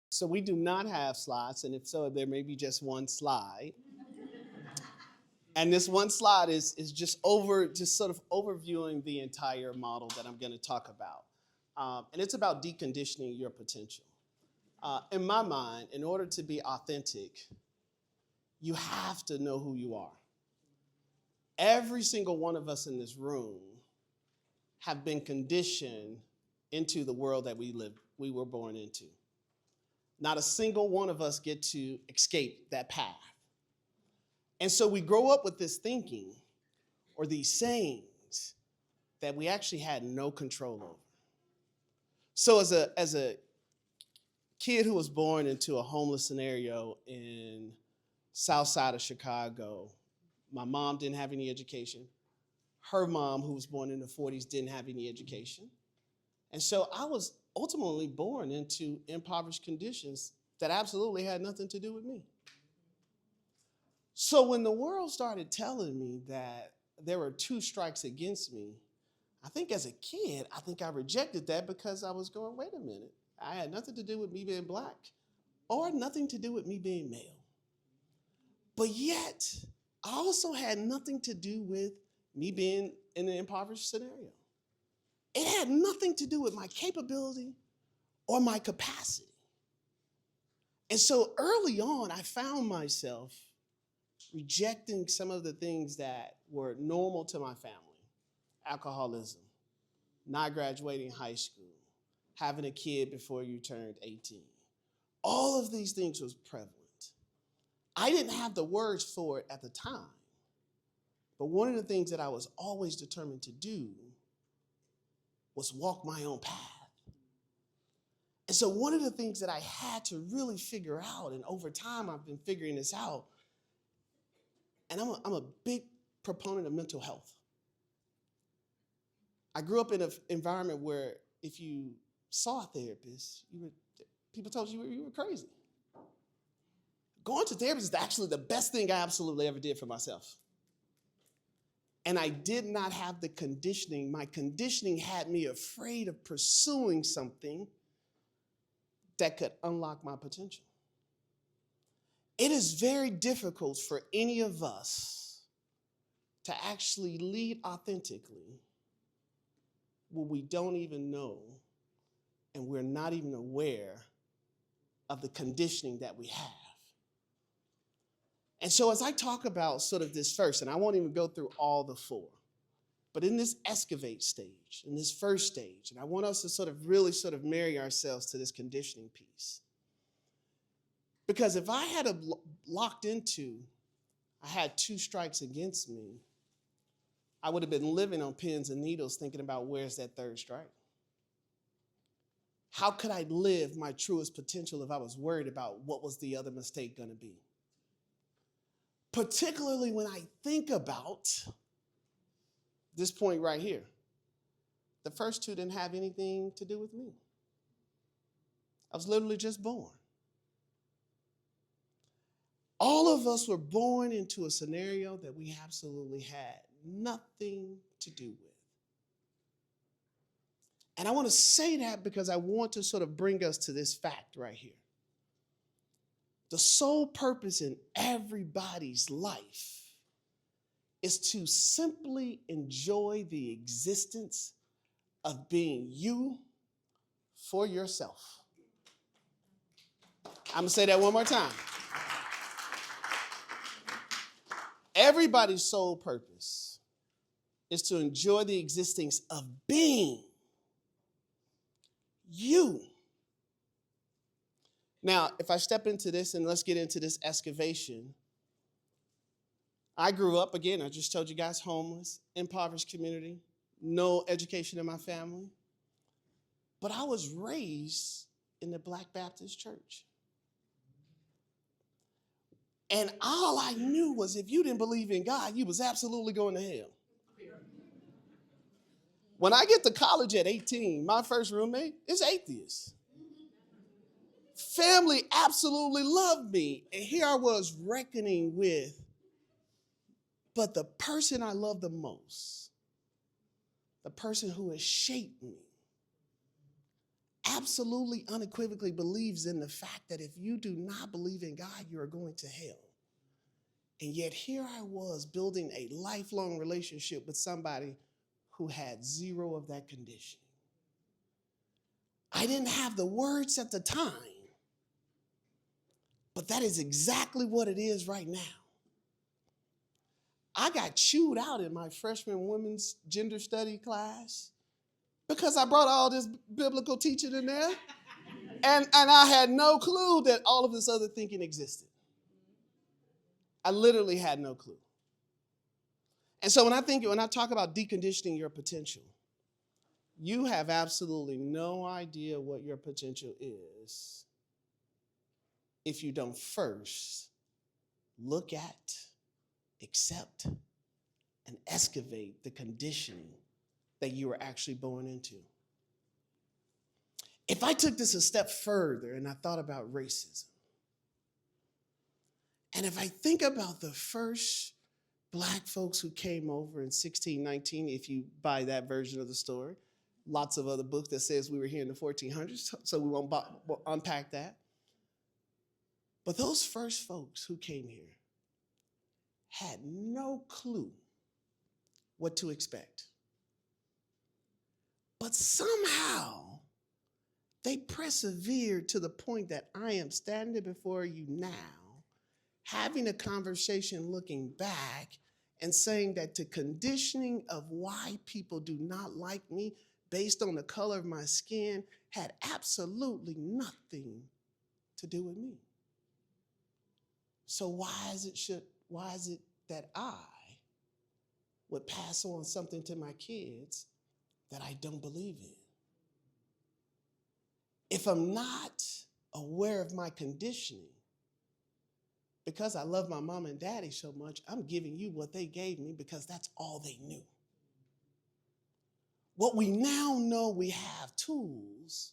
So we do not have slides, and if so, there may be just one slide. And this one slide is just sort of overviewing the entire model that I'm going to talk about. And it's about deconditioning your potential. In my mind, in order to be authentic, you have to know who you are. Every single one of us in this room have been conditioned into the world that we were born into. Not a single one of us get to escape that path. And so we grow up with this thinking or these sayings that we actually had no control over. So as a kid who was born into a homeless scenario in south side of Chicago, my mom didn't have any education. Her mom, who was born in the 40s, didn't have any education. And so I was ultimately born into impoverished conditions that absolutely had nothing to do with me. So when the world started telling me that there were 2 strikes against me, I think as a kid, I rejected that because I was going, wait a minute, I had nothing to do with me being black or nothing to do with me being male. But yet, I also had nothing to do with me being in an impoverished scenario. It had nothing to do with my capability or my capacity. And so early on, I found myself rejecting some of the things that were normal to my family. Alcoholism, not graduating high school, having a kid before you turned 18. All of these things was prevalent. I didn't have the words for it at the time, but one of the things that I was always determined to do was walk my own path. And so one of the things that I had to really figure out, and over time I've been figuring this out, and I'm a big proponent of mental health. I grew up in an environment where if you saw a therapist, people told you you were crazy. Going to therapy is actually the best thing I absolutely ever did for myself. And I did not have the conditioning. My conditioning had me afraid of pursuing something that could unlock my potential. It is very difficult for any of us to actually lead authentically when we don't even know and we're not even aware of the conditioning that we have. And so as I talk about sort of this first, and I won't even go through all the 4, but in this excavate stage, in this first stage, and I want us to sort of really sort of marry ourselves to this conditioning piece. Because if I had locked into, I had 2 strikes against me, I would have been living on pins and needles thinking about where's that 3rd strike? How could I live my truest potential if I was worried about what was the other mistake going to be? Particularly when I think about this point right here. The first 2 didn't have anything to do with me. I was literally just born. All of us were born into a scenario that we absolutely had nothing to do with. And I want to say that because I want to sort of bring us to this fact right here. The sole purpose in everybody's life is to simply enjoy the existence of being you for yourself. I'm going to say that one more time. Everybody's sole purpose is to enjoy the existence of being you. Now, if I step into this and let's get into this excavation, I grew up, again, I just told you guys, homeless, impoverished community, no education in my family. But I was raised in the Black Baptist church. And all I knew was if you didn't believe in God, you was absolutely going to hell. When I get to college at 18, my first roommate is atheist. Family absolutely loved me. And here I was reckoning with, but the person I love the most, the person who has shaped me, absolutely unequivocally believes in the fact that if you do not believe in God, you are going to hell. And yet here I was building a lifelong relationship with somebody who had zero of that conditioning. I didn't have the words at the time, but that is exactly what it is right now. I got chewed out in my freshman women's gender study class because I brought all this biblical teaching in there. And I had no clue that all of this other thinking existed. I literally had no clue. And so when I talk about deconditioning your potential, you have absolutely no idea what your potential is if you don't first look at, accept, and excavate the conditioning that you were actually born into. If I took this a step further and I thought about racism, and if I think about the first Black folks who came over in 1619, if you buy that version of the story, lots of other books that says we were here in the 1400s, so we won't unpack that. But those first folks who came here had no clue what to expect. But somehow they persevered to the point that I am standing before you now, having a conversation looking back and saying that the conditioning of why people do not like me based on the color of my skin had absolutely nothing to do with me. So why is it that I would pass on something to my kids that I don't believe in? If I'm not aware of my conditioning, because I love my mom and daddy so much, I'm giving you what they gave me because that's all they knew. What we now know, we have tools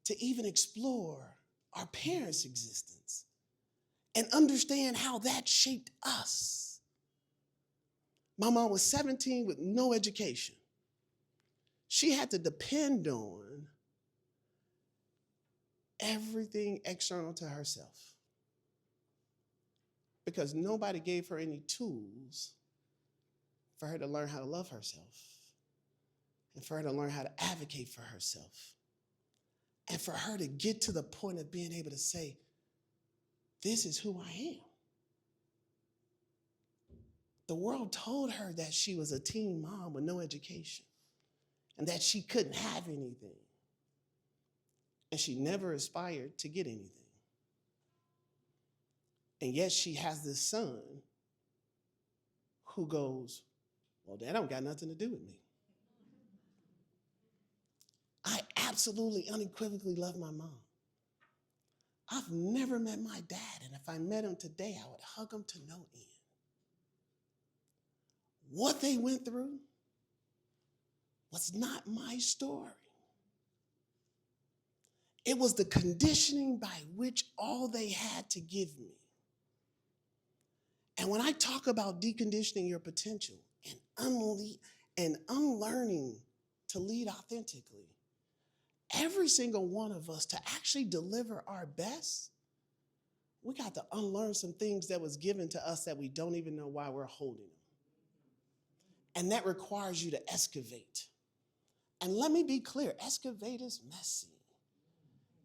to even explore our parents' existence and understand how that shaped us. My mom was 17 with no education. She had to depend on everything external to herself because nobody gave her any tools for her to learn how to love herself and for her to learn how to advocate for herself and for her to get to the point of being able to say, this is who I am. The world told her that she was a teen mom with no education and that she couldn't have anything. And she never aspired to get anything. And yet she has this son who goes, well, that don't got nothing to do with me. I absolutely unequivocally love my mom. I've never met my dad, and if I met him today, I would hug him to no end. What they went through was not my story. It was the conditioning by which all they had to give me. And when I talk about deconditioning your potential and unlearning to lead authentically, every single one of us, to actually deliver our best, we got to unlearn some things that was given to us that we don't even know why we're holding them. And that requires you to excavate. And let me be clear, excavate is messy.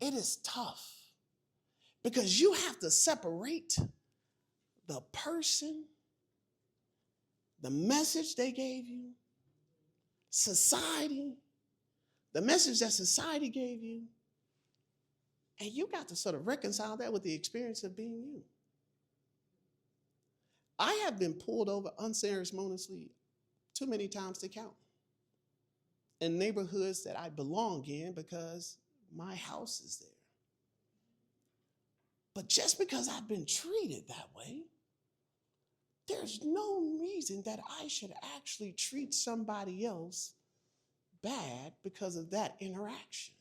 It is tough because you have to separate the person, the message they gave you, society, the message that society gave you, and you got to sort of reconcile that with the experience of being you. I have been pulled over unceremoniously too many times to count in neighborhoods that I belong in because my house is there. But just because I've been treated that way, there's no reason that I should actually treat somebody else bad because of that interaction.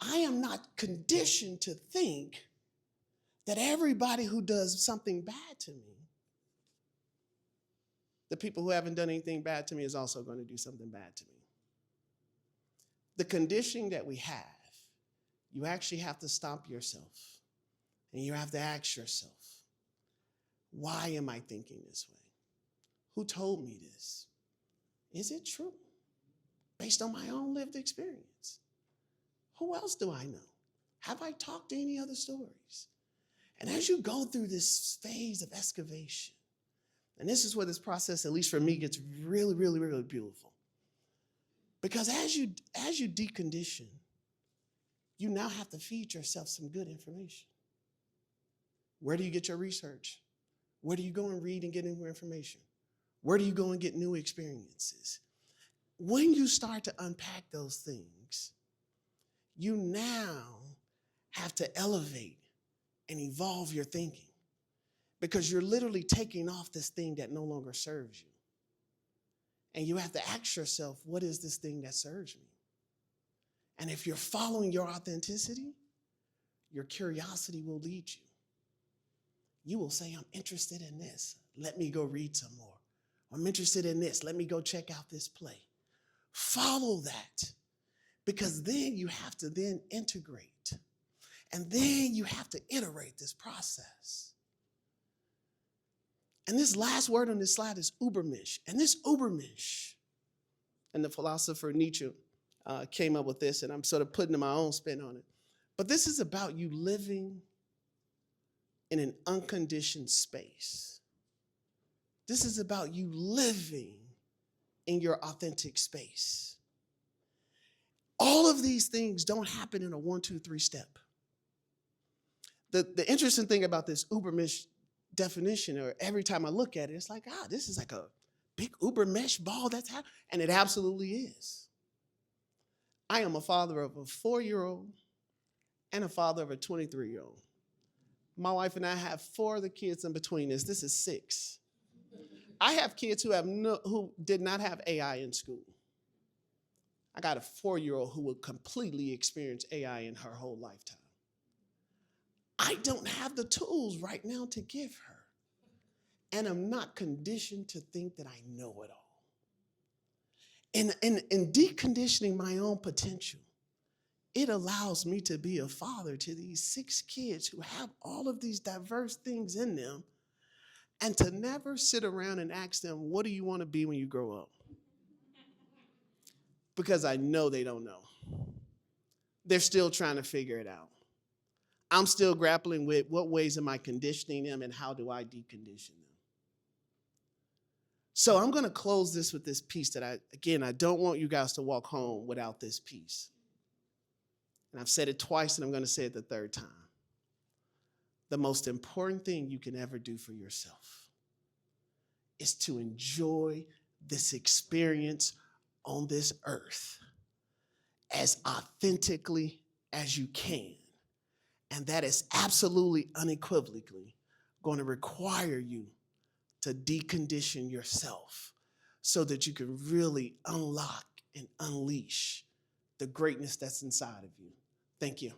I am not conditioned to think that everybody who does something bad to me, the people who haven't done anything bad to me is also going to do something bad to me. the conditioning that we have, you actually have to stop yourself and you have to ask yourself, why am I thinking this way? Who told me this? Is it true? Based on my own lived experience. Who else do I know? Have I talked to any other stories? And as you go through this phase of excavation, and this is where this process, at least for me, gets really, really, really beautiful. Because as you decondition, you now have to feed yourself some good information. Where do you get your research? Where do you go and read and get new information? Where do you go and get new experiences? When you start to unpack those things, you now have to elevate and evolve your thinking because you're literally taking off this thing that no longer serves you. And you have to ask yourself, what is this thing that serves me? And if you're following your authenticity, your curiosity will lead you. You will say, I'm interested in this. Let me go read some more. I'm interested in this. Let me go check out this play. Follow that, because then you have to then integrate. And then you have to iterate this process. And this last word on this slide is Übermensch. And this Übermensch, and the philosopher Nietzsche came up with this, and I'm sort of putting my own spin on it. But this is about you living in an unconditioned space. This is about you living in your authentic space. All of these things don't happen in a 1, 2, 3 step. The interesting thing about this Übermensch definition, or every time I look at it, it's like, this is like a big Übermensch ball that's happening. And it absolutely is. I am a father of a 4-year-old and a father of a 23-year-old. My wife and I have 4 of the kids in between us. This is 6. I have kids who did not have AI in school. I got a 4-year-old who will completely experience AI in her whole lifetime. I don't have the tools right now to give her. And I'm not conditioned to think that I know it all. In deconditioning my own potential, it allows me to be a father to these 6 kids who have all of these diverse things in them, and to never sit around and ask them, what do you want to be when you grow up? Because I know they don't know. They're still trying to figure it out. I'm still grappling with what ways am I conditioning them and how do I decondition them? So I'm going to close this with this piece that I don't want you guys to walk home without this piece. And I've said it twice and I'm going to say it the 3rd time. The most important thing you can ever do for yourself is to enjoy this experience on this earth as authentically as you can. And that is absolutely unequivocally going to require you to decondition yourself so that you can really unlock and unleash the greatness that's inside of you. Thank you.